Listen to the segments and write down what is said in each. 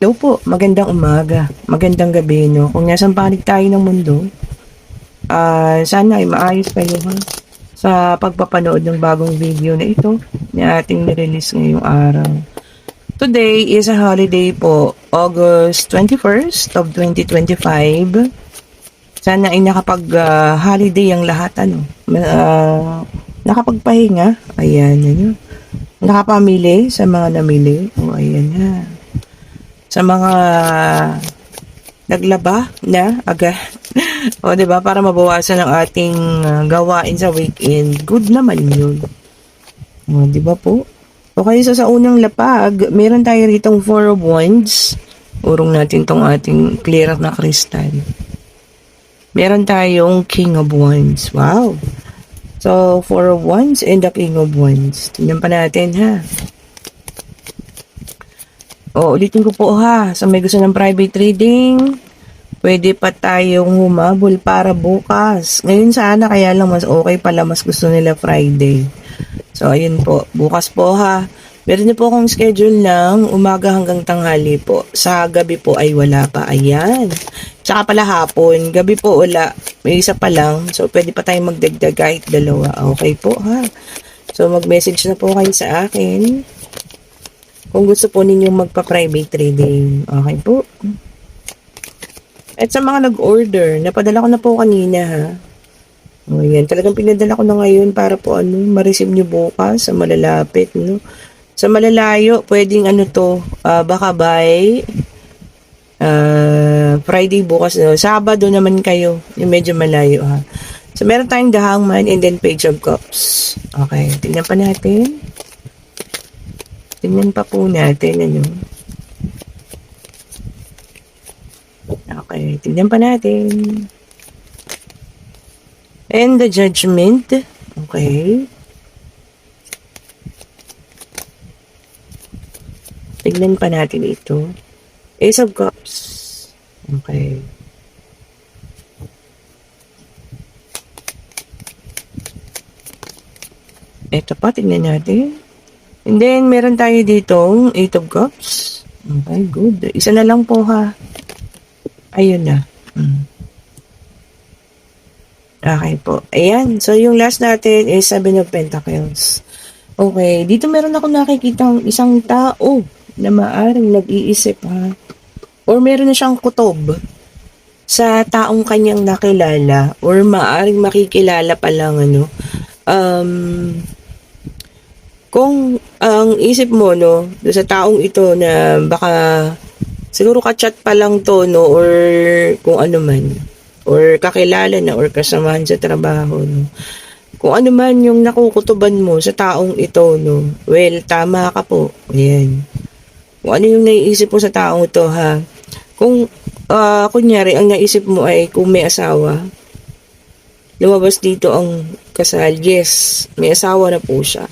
Hello po, magandang umaga, magandang gabi 'no, kung nasaan panig tayo ng mundo, sana ay maayos kayo ha, sa pagpapanood ng bagong video na ito na ating ni-release ngayong araw. Today is a holiday po, August 21st of 2025. Sana ay nakapag-holiday ang lahat ano, nakapagpahinga, ayan, ano, nakapamili sa mga namili, ayan ha. Sa mga naglaba na agad. O, 'di ba? Para mabawasan ang ating gawain sa weekend. Good naman 'yun. O, 'di ba po? O kaya sa unang lapag, meron tayo ritong Four of Wands. Urong natin tong ating clear na kristal. Meron tayong King of Wands. Wow! So, Four of Wands and the King of Wands. Tingnan pa natin ha. O, ulitin ko po ha. So, may gusto ng private reading, pwede pa tayong humabol para bukas. Ngayon sana, kaya lang mas okay pala, mas gusto nila Friday. So, ayun po. Bukas po ha. Meron na po akong schedule ng umaga hanggang tanghali po. Sa gabi po ay wala pa. Ayan. Tsaka pala hapon. Gabi po wala. May isa pa lang. So, pwede pa tayong magdagdag kahit dalawa. Okay po ha. So, mag-message na po kayo sa akin kung gusto po ninyong magpa-private reading. Okay po. At sa mga nag-order, napadala ko na po kanina ha. O yan, talagang pinadala ko na ngayon para po ma-receive nyo bukas sa malalapit, no? Sa malalayo, pwedeng baka by Friday bukas, no? Sabado naman kayo, yung medyo malayo ha. So meron tayong The Hangman and then Page of Cups. Okay, tingnan pa natin. Tingnan pa po natin, Okay, tingnan pa natin. And the Judgment. Okay. Tignan pa natin ito. Ace of Cups. Okay. Ito pa, tignan natin. And then, meron tayo ditong Eight of Cups. Okay, good. Isa na lang po ha. Ayun na. Okay po. Ayan. So, yung last natin is Seven of Pentacles. Okay. Dito meron ako nakikitang isang tao na maaring nag-iisip ha. Or meron na siyang kutob sa taong kanyang nakilala. Or maaring makikilala pa lang kung ang isip mo sa taong ito na baka siguro ka-chat pa lang to or kung ano man, or kakilala na or kasamahan sa trabaho kung ano man yung nakukutuban mo sa taong ito well, tama ka po. Ayan, kung ano yung naiisip mo sa taong ito ha. Kung kunyari ang naisip mo ay kung may asawa, lumabas dito ang kasal, yes, may asawa na po siya.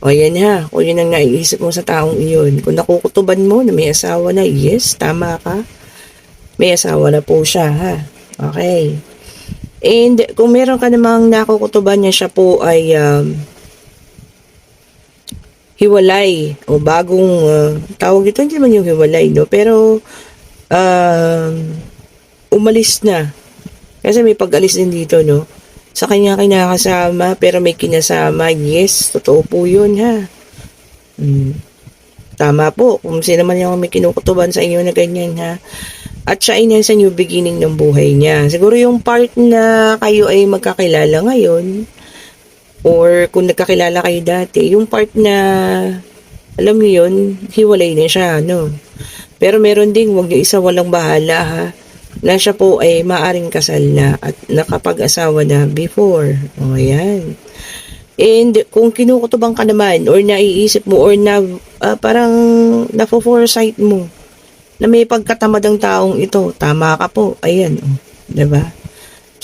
O yan ha, kung yun ang naiisip mo sa taong iyon. Kung nakukutuban mo na may asawa na, yes, tama ka. May asawa na po siya ha. Okay. And kung meron ka namang nakukutuban niya, siya po ay hiwalay o bagong tawag ito, hindi naman yung hiwalay, no? Pero umalis na. Kasi may pag-alis din dito, no? Sa kanya kinakasama, pero may kinasama. Yes, totoo po yun, ha. Tama po. Kung sino man yung may kinukutuban sa inyo na ganyan, ha. At siya ay nasa new beginning ng buhay niya. Siguro yung part na kayo ay magkakilala ngayon, or kung nagkakilala kayo dati, yung part na, alam niyo yun, hiwalay na siya, no. Pero meron ding, wag niyo isa walang bahala, ha, na siya po ay maaring kasal na at nakapag-asawa na before. O, yan. And kung kinukutubang ka naman or naiisip mo or parang nafo-foresight mo na may pagkatamad ang taong ito, tama ka po. Ayan, diba?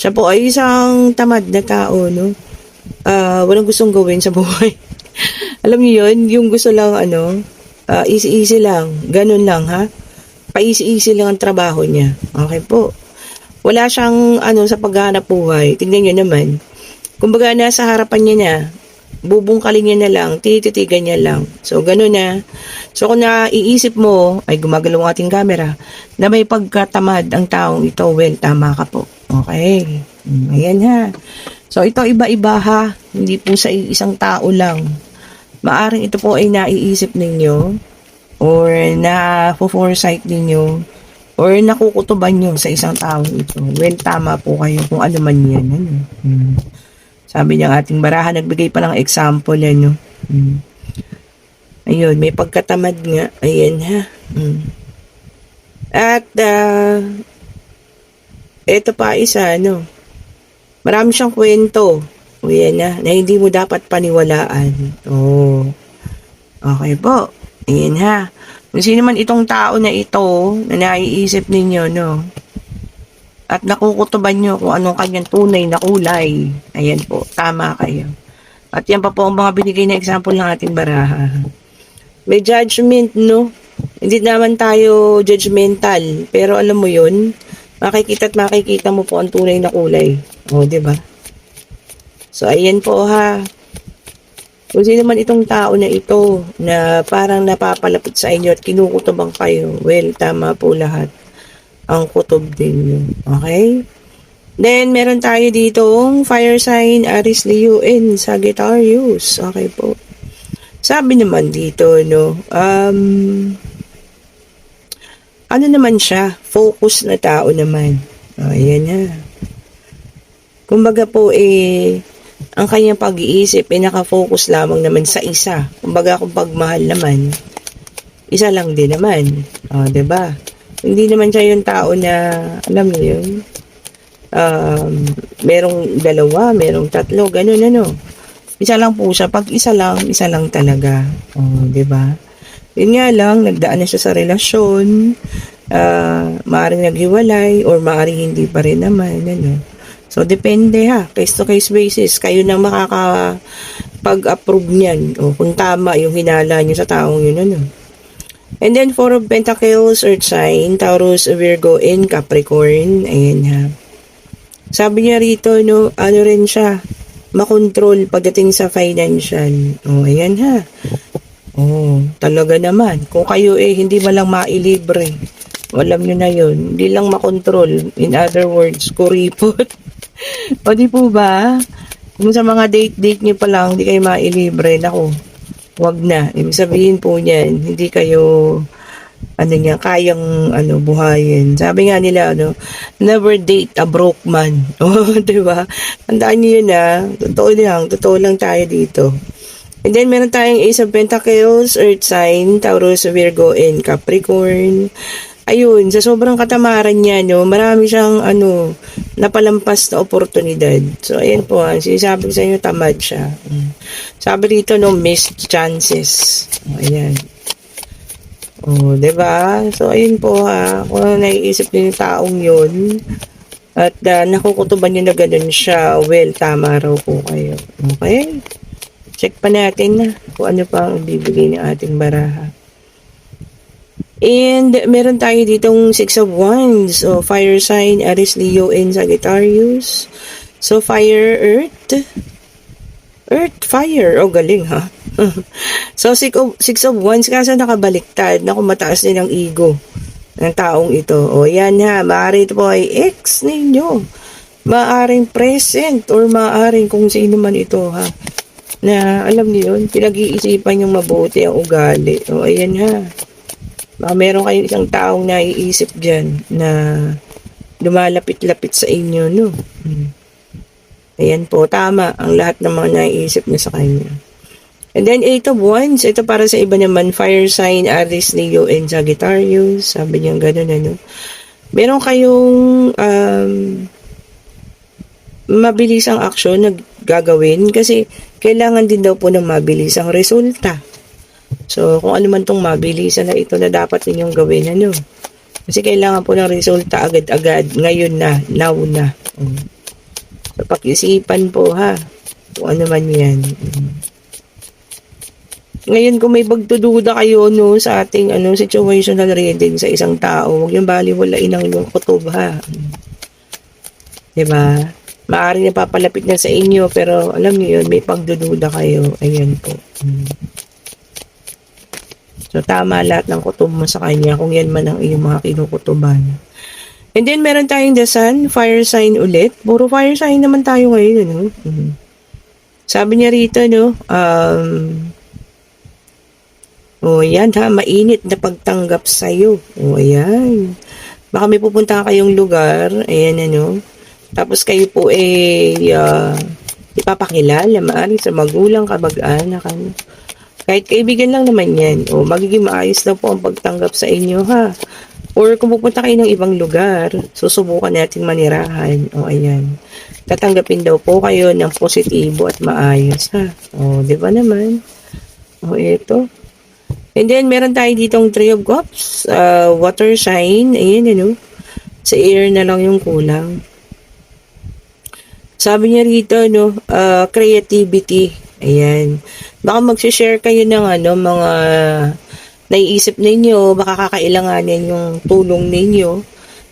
Siya po ay isang tamad na tao, no? Walang gustong gawin sa buhay. Alam niyo yun, yung gusto lang, easy-easy lang. Ganun lang, ha? Pa-easy-easy lang ang trabaho niya. Okay po. Wala siyang sa paghahanap buhay. Tingnan niyo naman. Kumbaga nasa harapan niya na bubungkalin niya na lang, tinititigan niya lang. So, ganun na. So, kung naiisip mo, ay gumagalaw ang ating camera, na may pagkatamad ang taong ito, well, tama ka po. Okay. Ayan ha. So, ito iba-iba ha. Hindi po sa isang tao lang. Maaring ito po ay naiisip ninyo, or na-foresight ninyo, or nakukutuban nyo sa isang tao ito. Well, tama po kayo kung ano man yan. Ano? Sabi niya ating barahan, nagbigay pa ng example yan. No? Ayun, may pagkatamad nga. Ayan ha. At, ito pa isa, no? Marami siyang kwento. Ayan na hindi mo dapat paniwalaan. Oh. Okay po. Ayan ha. Kung sino man itong tao na ito, na naiisip ninyo, no? At nakukutuban nyo kung anong kanyang tunay na kulay. Ayan po, tama kayo. At yan pa po ang mga binigay na example ng ating baraha. May judgment, no? Hindi naman tayo judgmental. Pero alam mo yun, makikita at makikita mo po ang tunay na kulay. O, diba? So, ayan po ha. Kung sino man itong tao na ito na parang napapalapit sa inyo at kinukutubang kayo, well, tama po lahat ang kutob din yun. Okay? Then, meron tayo ditong fire sign, Aries, Leo, and Sagittarius. Okay po. Sabi naman dito, no, ano naman siya? Focus na tao naman. Ayan na. Kumbaga po, ang kanyang pag-iisip ay nakafocus lamang naman sa isa. Kumbaga kung pagmahal naman, isa lang din naman. O, diba? Hindi naman siya yung tao na, alam niyo yun, merong dalawa, merong tatlo, ganun ano. Isa lang po siya. Pag isa lang talaga. O, diba? Yun nga lang, nagdaan na siya sa relasyon, maaaring naghiwalay, or maaaring hindi pa rin naman, ano. So, depende ha. Case-to-case basis. Kayo nang makakapag-approve niyan. O kung tama yung hinala niyo sa taong yun. Ano. And then, Four of Pentacles, Earth sign, Taurus, Virgo, and Capricorn. Ayan ha. Sabi niya rito, no, ano rin siya, makontrol pagdating sa financial. O, ayan ha. O, talaga naman. Kung kayo hindi malang mailibre, alam nyo na yun. Hindi lang makontrol. In other words, kuripot. O di po ba? Kung sa mga date nyo pa lang, hindi kayo mailibre. Naku, wag na. Ibig sabihin po niyan, hindi kayo, kayang, buhayin. Sabi nga nila, never date a broke man. O, di ba? Tandaan nyo yun Totoo lang tayo dito. And then, meron tayong Ace of Pentacles, Earth sign, Taurus, Virgo, and Capricorn. Ayun, sa sobrang katamaran niya, marami siyang, napalampas na oportunidad. So, ayan po, sinasabi ko sa inyo, tamad siya. Sabi dito, missed chances. Ayan. O, diba? So, ayun po, kung naiisip niyo yung taong yun, at nakukutuban niyo na ganun siya, well, tama raw po kayo. Okay? Check pa natin kung ano pa ang bibigay ng ating baraha. And meron tayo ditong Six of Wands. So, fire sign, Aries, Leo, and Sagittarius. So, fire, earth. Earth, fire. Oh, galing ha. So, Six of Wands, kasi nakabaliktad. Naku, mataas din ang ego ng taong ito. O, yan ha. Maaari ito po ay ex ninyo. Maaring present or maaring kung sino man ito ha. Na, alam niyo yun, pinag-iisipan yung mabuti ang ugali. O, ayan ha. Meron kayong isang taong naiisip dyan na lumalapit-lapit sa inyo, no? Ayan po, tama ang lahat ng mga naiisip niya sa kanya. And then, Eight of Wands, ito para sa iba naman, fire sign, Aries, Leo, and Sagittarius. Sabi niya gano'n, Meron kayong mabilisang aksyon na gagawin kasi kailangan din daw po ng mabilisang resulta. So, kung ano man tong mabilisan na ito na dapat ninyong gawin, Kasi kailangan po ng resulta agad-agad, ngayon na, now na. So, pag-isipan po ha, kung ano man yan. Ngayon, kung may pagdududa kayo, sa ating, situational reading sa isang tao, huwag yung baliwalain ang iyong kutob ha. Diba? Maaaring napapalapit na sa inyo, pero alam niyo yun, may pagdududa kayo. Ayan po. So, tama lahat ng kutob mo sa kanya kung yan man ang iyong mga kinukutuban. And then, meron tayong the sun, fire sign ulit. Puro fire sign naman tayo ngayon, no? Sabi niya rito, no, yan ha, mainit na pagtanggap sa'yo. Ayan. Baka may pupunta kayong lugar, ayan ano, tapos kayo po ipapakilala, maaaring sa magulang, kamag-anak, ano. Kahit kaibigan lang naman yan, magiging maayos na po ang pagtanggap sa inyo, ha. Or kung pupunta kayo ng ibang lugar, susubukan natin manirahan, ayan. Tatanggapin daw po kayo ng positibo at maayos, ha. Di ba naman? Ito. And then, meron tayo ditong Three of Cups, water sign, ayan, ano. Sa air na lang yung kulang. Sabi niya rito, no, creativity. Ayan. Baka mag-share kayo ng mga naiisip ninyo, baka kakailanganin yung tulong ninyo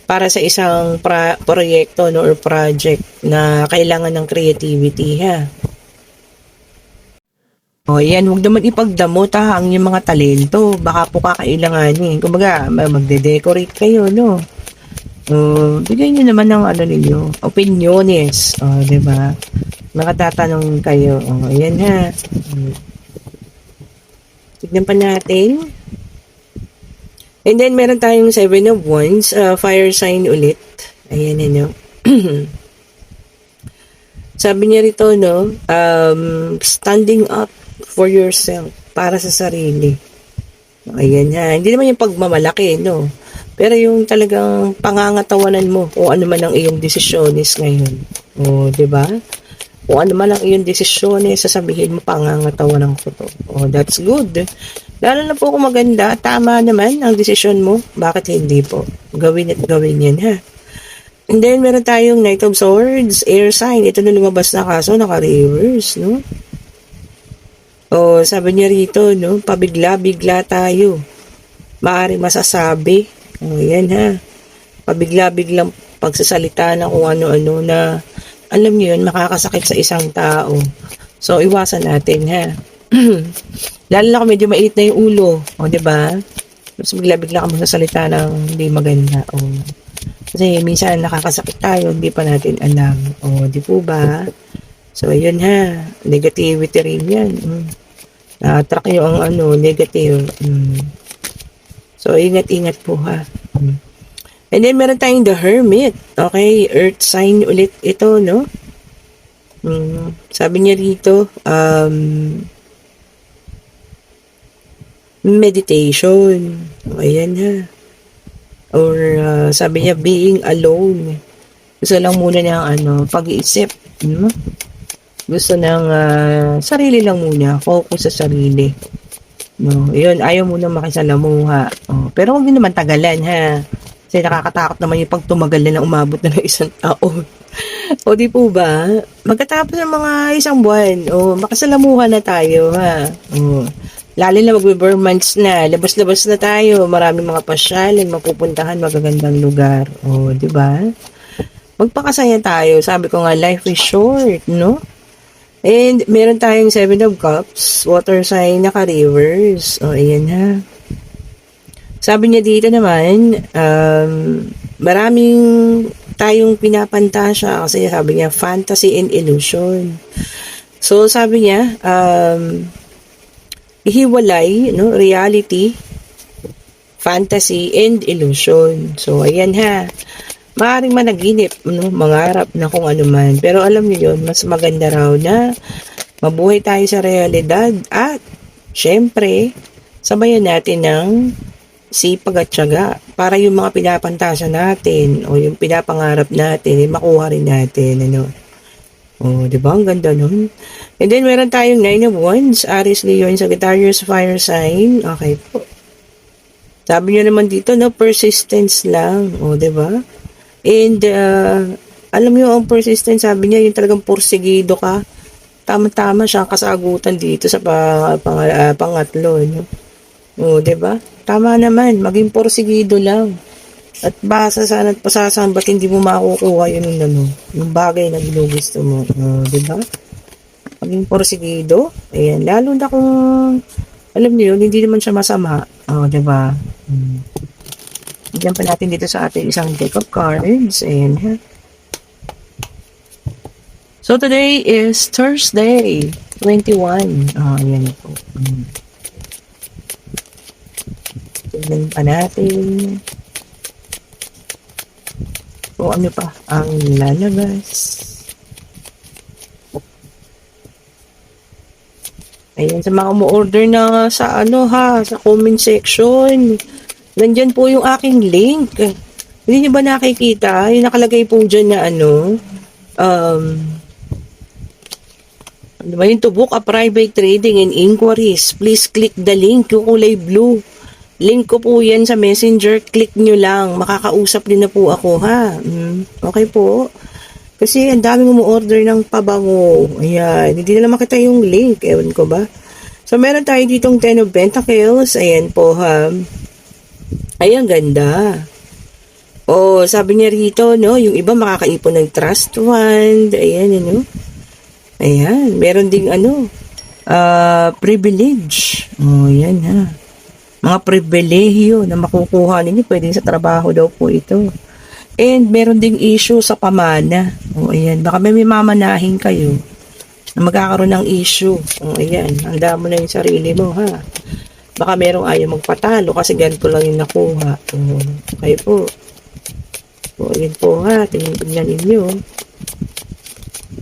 para sa isang proyekto, no, or project na kailangan ng creativity, ha. Ayan, huwag naman ipagdamot ha ang inyong mga talento. Baka po kakailanganin. Kumbaga, magde-decorate kayo, no? Bigyan nyo naman ng ninyo, opiniones. Diba? Makatatanong kayo. Ayan ha. Tignan pa natin. And then, meron tayong 7 of Wands, fire sign ulit. Ayan, ano. Sabi niya rito, no, standing up for yourself, para sa sarili. Ayan ha. Hindi naman yung pagmamalaki, no. Pero yung talagang pangangatawanan mo o ano man ang iyong desisyones ngayon. Diba? O ano man ang iyong desisyones, sasabihin mo pangangatawanan ko to. That's good. Lalo na po kung maganda, tama naman ang desisyon mo. Bakit hindi po? Gawin at gawin yan, ha. And then, meron tayong Knight of Swords, air sign. Ito na lumabas na kaso, naka-reverse, no? Sabi niya rito, no? Pabigla-bigla tayo. Maaari masasabi. Yan ha. Pabigla-biglang pagsasalita na kung ano-ano na, alam niyo yun, makakasakit sa isang tao. So, iwasan natin, ha. Lalo na kung medyo mait na yung ulo. Diba? Mas bigla-bigla ka magsasalita ng hindi maganda. Kasi minsan nakakasakit tayo, hindi pa natin alam. Di po ba? So, yun ha. Negativity rin yan. Na-attract nyo ang negative. So, ingat-ingat po ha. And then, meron tayong the Hermit. Okay, earth sign ulit ito, no? Sabi niya rito, meditation. Ayan ha. Or, sabi niya, being alone. Gusto lang muna ng pag-iisip. Gusto ng sarili lang muna. Focus sa sarili. No, yun, ayaw muna makisalamuha. Pero huwag din naman tagalan, ha. Kasi nakakatakot naman yung pag tumagal na umabot na ng isang taon. Di po ba? Magkatapos ng mga isang buwan, makisalamuha na tayo, ha. Lalo na magbe-burn months na, labas-labas na tayo, maraming mga pasyalan, mapupuntahan, magagandang lugar. Di ba? Magpakasaya tayo. Sabi ko nga, life is short, no? And meron tayong 7 of Cups, water sign, naka-reverse. Ayan ha. Sabi niya dito naman, maraming tayong pinapantasya kasi sabi niya, fantasy and illusion. So sabi niya, ihiwalay, no, reality, fantasy, and illusion. So ayan ha. Maaaring managinip, no, mangarap na kung ano man. Pero alam niyo yun, mas maganda raw na mabuhay tayo sa realidad at syempre, sabayan natin ng sipag at tiyaga para yung mga pinapantasya natin o yung pinapangarap natin, makuha rin natin. Diba? Ang ganda nun. And then, meron tayong 9 of Wands, Aries, Leo, Sagittarius, fire sign. Okay po. Sabi niyo naman dito, no, persistence lang. Diba? And, alam niyo, ang persistence, sabi niya, yung talagang porsigido ka. Tama-tama siya kasagutan dito sa pangatlo. No? Diba? Tama naman, maging porsigido lang. At basa sana at pasasan, ba't hindi mo makukuha yun yung ano, yung bagay na ginugusto mo. Di ba? Maging porsigido. Ayan. Lalo na kung, alam niyo yun, hindi naman siya masama. Di ba? Bigyan pa natin dito sa ating isang deck of cards. Ayan ha. So, today is Thursday, 21. Ayan po. Tignan pa natin. O ano pa ang lalabas. Ayan, sa mga umu-order na sa ano ha, sa comment section. Nandyan po yung aking link. Hindi niyo ba nakikita? Yung nakalagay po dyan na ano, ano ba yun, to book a private trading and inquiries, please click the link, yung kulay blue. Link ko po yan sa messenger, click nyo lang. Makakausap din na po ako ha. Okay po. Kasi ang daming umu-order ng pabango. Ayan, hindi na makita yung link. Ewan ko ba. So meron tayo ditong 10 of Pentacles. Ayan po ha. Ayan, ganda. Oh, sabi niya rito, no, yung iba makakaipon ng trust fund. Ayan, ano. Ayan, meron ding ano, privilege. Oh, yan ha. Mga pribilehiyo na makukuha ninyo, pwedeng sa trabaho daw po ito. And meron ding issue sa pamana. O ayan, baka may mamanahin kayo na magkakaroon ng issue. O ayan, handa mo na yung sarili mo ha. Baka merong ayaw magpatalo kasi ganito lang yung nakuha. O, okay po. O ayan po ha, tingnan ninyo.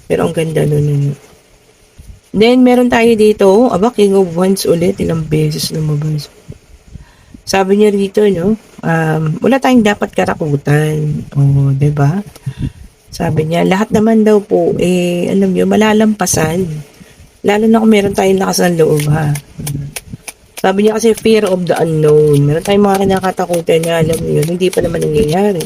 Pero ang ganda nun. Then meron tayo dito, King of Wands ulit, ilang beses lumabas. Sabi niya rito, no, wala tayong dapat karakutan. O, diba? Sabi niya, lahat naman daw po, alam niyo, malalampasan. Lalo na kung meron tayong lakas ng loob, ha. Sabi niya kasi, fear of the unknown. Meron tayong mga kinakatakutan na, alam niyo, hindi pa naman nangyayari.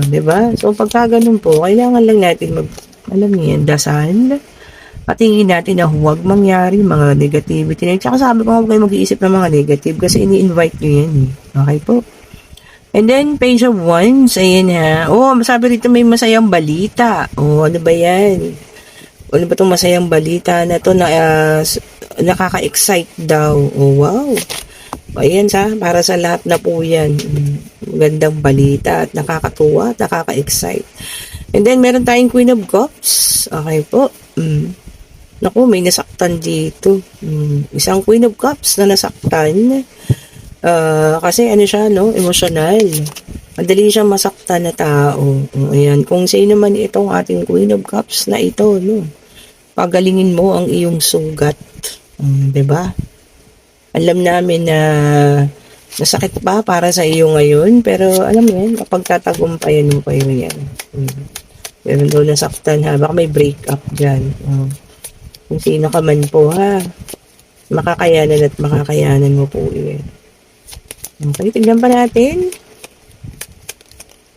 Diba? So, pagka ganun po, kailangan lang natin alam niyo yan, dasal. Patingin natin na huwag mangyari mga negativity na. Tsaka sabi ko, huwag kayo mag-iisip ng mga negative kasi ini-invite nyo yan. Okay po. And then, page of wands. Ayan ha. Oh, sabi rito may masayang balita. Oh, ano ba yan? Ano ba itong masayang balita na to na nakaka-excite daw? Oh, wow. Ayan para sa lahat na po yan. Magandang balita at nakakatuwa at nakaka-excite. And then, meron tayong Queen of Cups. Okay po. Naku, may nasaktan dito. Isang Queen of Cups na nasaktan. Kasi ano siya, no? Emotional. Madali siyang masaktan na tao. Ayan, kung sino man itong ating Queen of Cups na ito, no? Pagalingin mo ang iyong sugat. Diba? Alam namin na nasakit pa para sa iyo ngayon, pero alam mo yan, kapag tatagumpayan mo pa yan. Meron daw nasaktan ha, baka may break up dyan. Kung sino ka man po ha, makakayanan at makakayanan mo po yun. Okay, tignan pa natin.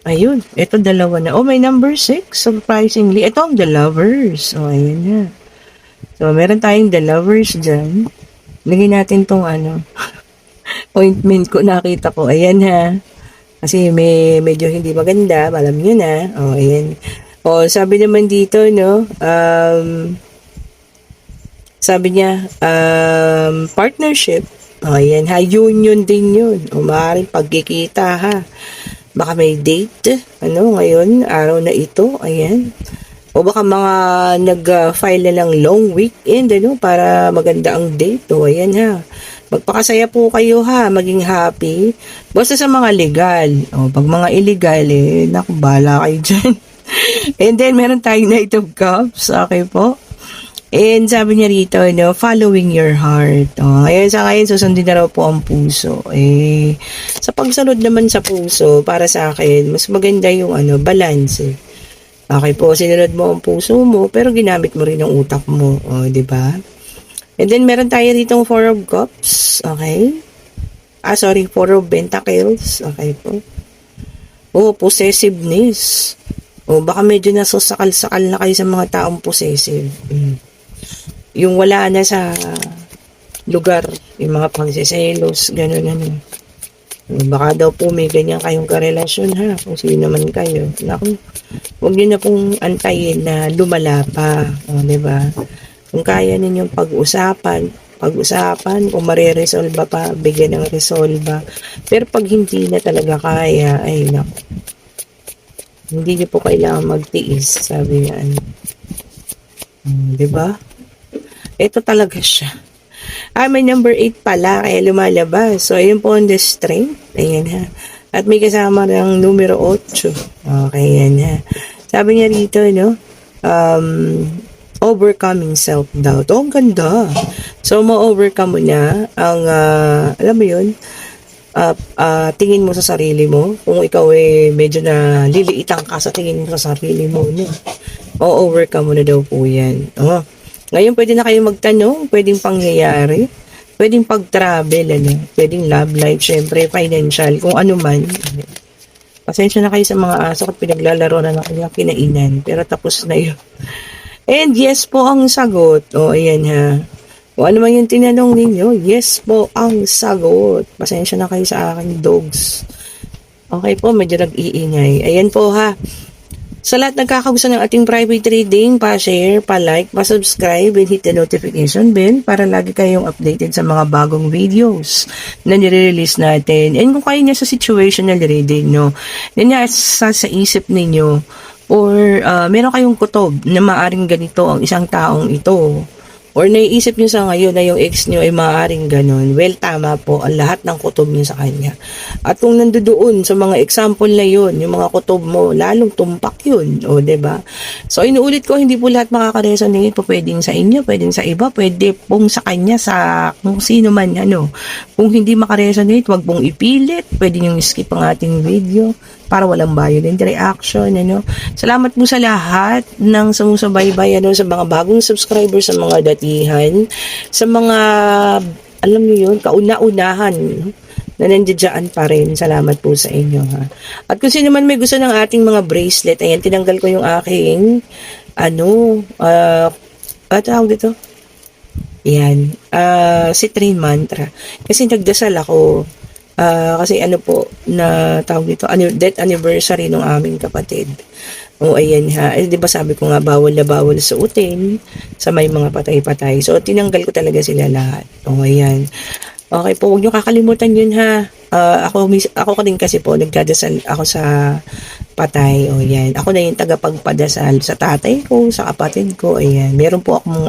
Ayun, ito dalawa na. Oh, may number 6, surprisingly. Ito ang The Lovers. Oh, ayun na. So, meron tayong The Lovers dyan. Lagyan natin tong ointment ko, nakita ko. Ayan ha. Kasi medyo hindi maganda. Alam nyo na. Oh, ayan. Oh, sabi naman dito, no, sabi niya, partnership. O, ayan ha, union din yun. O, maaaring pagkikita ha. Baka may date, ngayon, araw na ito, ayan. O baka mga nag-file na ng long weekend, para maganda ang date. O, ayan ha. Magpakasaya po kayo ha, maging happy. Basta sa mga legal. O, pag mga illegal, naku, bahala kayo dyan. And then, meron tayong Knight of Cups. Okay po. And sabi niya rito, following your heart. Ngayon sa ngayon, susundin na raw po ang puso. Sa pagsunod naman sa puso, para sa akin, mas maganda yung balance. Okay po, sinunod mo ang puso mo, pero ginamit mo rin ang utak mo. Di ba? And then, meron tayo ditong 4 of Cups. Okay? 4 of Pentacles. Okay po. Possessiveness. Baka medyo nasasakal-sakal na kayo sa mga taong possessive. Yung wala na sa lugar, yung mga pagsiselos, gano'n. Baka daw po may ganyan kayong karelasyon ha, kung sino man kayo. Naku, huwag niyo na pong antayin na lumala pa. O, diba? Kung kaya ninyong pag-usapan, kung mariresolve pa, bigyan ng resolba. Pero pag hindi na talaga kaya, ay naku, hindi niyo po kailangan magtiis, sabi nga. Diba? Ito talaga siya. May number 8 pala, kaya lumalabas. So, ayun po on the strength. Ayan ha. At may kasama ng numero 8. Okay, yan ha. Sabi niya rito, no? Overcoming self-doubt. Oh, ang ganda. So, ma-overcome mo na ang, alam mo yun, tingin mo sa sarili mo. Kung ikaw medyo na liliitang ka sa tingin mo sa sarili mo, no? O-overcome mo na daw po yan. Ngayon, pwede na kayo magtanong, pwedeng pangyayari, pwedeng pag-travel, pwedeng love life, syempre, financial, kung ano man. Pasensya na kayo sa mga aso at pinaglalaro na ng kanilang kinainan, pero tapos na yun. And yes po ang sagot. Ayan ha. Kung ano man yung tinanong ninyo, yes po ang sagot. Pasensya na kayo sa aking dogs. Okay po, medyo nag-iingay. Ayan po ha. Sa lahat nagkakagusto ng ating private reading, pa-share, pa-like, pa-subscribe, and hit the notification bell para lagi kayong updated sa mga bagong videos na nire-release natin. And kung kayo niya sa situational reading, no, yan nga sa isip ninyo, or meron kayong kutob na maaring ganito ang isang taong ito, or naiisip nyo sa ngayon na yung ex nyo ay maaaring ganun, well, tama po ang lahat ng kutob nyo sa kanya. At kung nandoon sa mga example na yun, yung mga kutob mo, lalong tumpak yun. O, diba? So, inuulit ko, hindi po lahat makaka-resonate po. Pwedeng sa inyo, pwedeng sa iba, pwede pong sa kanya, sa kung sino man, Kung hindi makaresonate, wag pong ipilit. Pwede nyo skip ang ating video para walang violent reaction, Salamat po sa lahat ng sumusubaybay, sa mga bagong subscribers, sa mga datihan, sa mga, alam niyo yun, kauna-unahan, na nandiyan pa rin. Salamat po sa inyo, ha. At kung sino man may gusto ng ating mga bracelet, ayan, tinanggal ko yung aking, tawag dito? Ayan, citrine mantra. Kasi nagdasal ako, kasi na tawag dito, death anniversary ng aming kapatid. Ayan ha. Di ba sabi ko nga, bawal na bawal suotin sa may mga patay-patay. So, tinanggal ko talaga sila lahat. Ayan. Okay po, huwag nyo kakalimutan yun ha. Ako din kasi po, nagdadasal ako sa patay. Ayan. Ako na yung tagapagpadasal sa tatay ko, sa kapatid ko. Ayan. Meron po akong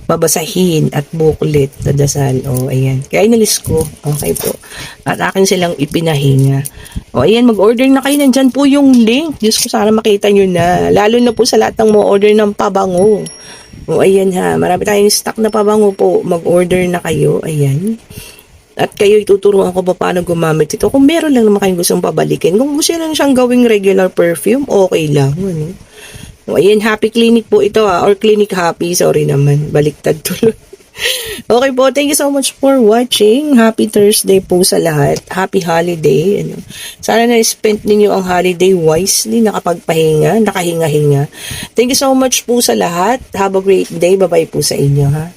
babasahin at booklet na dasal. Ayan. Kaya inalis ko. Okay po. At akin silang ipinahinga. Ayan, mag-order na kayo. Nandyan po yung link. Diyos ko, sana makita nyo na. Lalo na po sa lahat ng order ng pabango. Ayan ha. Marami tayong stock na pabango po. Mag-order na kayo. Ayan. At kayo ituturuan ko pa paano gumamit ito. Kung meron lang naman kayong gustong pabalikin. Kung gusto lang siyang gawing regular perfume, okay lang. Ayan, Happy Clinic po ito or Clinic Happy. Sorry naman. Baliktad tuloy. Okay po, thank you so much for watching. Happy Thursday po sa lahat. Happy holiday. Sana na-spend ninyo ang holiday wisely, nakapagpahinga, nakahinga-hinga. Thank you so much po sa lahat. Have a great day. Bye-bye po sa inyo, ha.